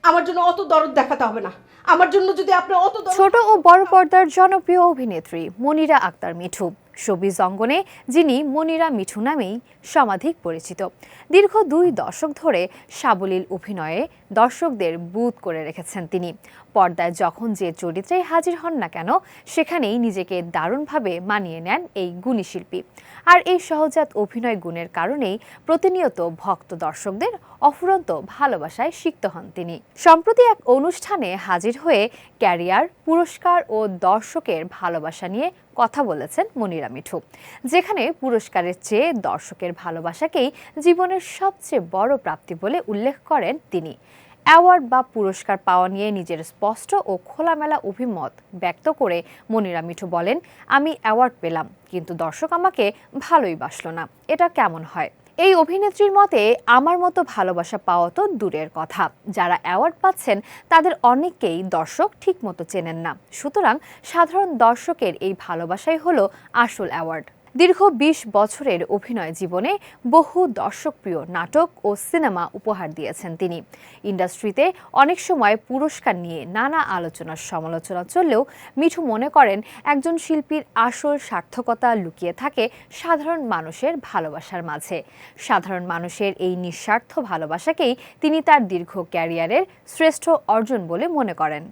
আমার জন্য অত দরদ দেখাতে হবে না। আমার জন্য যদি আপনি অত ছোট ও বড় পর্দার জনপ্রিয় অভিনেত্রী মনিরা আক্তার মিঠু, শোবিজ অঙ্গনে যিনি মনিরা মিঠু নামেই সমাধিক পরিচিত। দীর্ঘ 2 দশক ধরে সাবলীল অভিনয়ে দর্শকদের বুঁদ করে রেখেছেন তিনি। পর্দায় যখন যে চরিত্রেই হাজির হন না কেন সেখানেই নিজেকে দারুণভাবে মানিয়ে নেন এই গুণী শিল্পী। আর এই সহজাত অভিনয় গুণের কারণেই প্রতিনিয়ত ভক্ত দর্শকদের অফুরন্ত ভালোবাসায় সিক্ত হন তিনি। সম্প্রতি এক অনুষ্ঠানে হাজির হয়ে ক্যারিয়ার, পুরস্কার ও দর্শকের ভালোবাসা নিয়ে কথা বলেছেন মনিরা মিঠু, যেখানে পুরস্কারের চেয়ে দর্শকের ভালোবাসাকেই জীবনের সবচেয়ে বড় প্রাপ্তি বলে উল্লেখ করেন তিনি। অ্যাওয়ার্ড বা পুরস্কার পাওয়া নিয়ে নিজের স্পষ্ট ও খোলামেলা অভিমত ব্যক্ত করে মনিরা মিঠু বলেন, আমি অ্যাওয়ার্ড পেলাম কিন্তু দর্শক আমাকে ভালোই বাসলো না, এটা কেমন হয়? এই অভিনেত্রীর মতে, আমার মতো ভালোবাসা পাওয়া তো দূরের কথা, যারা অ্যাওয়ার্ড পাচ্ছেন তাদের অনেককেই দর্শক ঠিকমতো চেনেন না। সুতরাং সাধারণ দর্শকের এই ভালোবাসাই হলো আসল অ্যাওয়ার্ড। দীর্ঘ 20 বছরের অভিনয় জীবনে বহু দর্শকপ্রিয় নাটক ও সিনেমা উপহার দিয়েছেন তিনি। ইন্ডাস্ট্রিতে অনেক সময় পুরস্কার নিয়ে নানা আলোচনার সমালোচনা চললেও মিঠু মনে করেন একজন শিল্পীর আসল সার্থকতা লুকিয়ে থাকে সাধারণ মানুষের ভালোবাসার মাঝে। সাধারণ মানুষের এই নিঃস্বার্থ ভালোবাসাকেই তিনি তার দীর্ঘ ক্যারিয়ারের শ্রেষ্ঠ অর্জন বলে মনে করেন।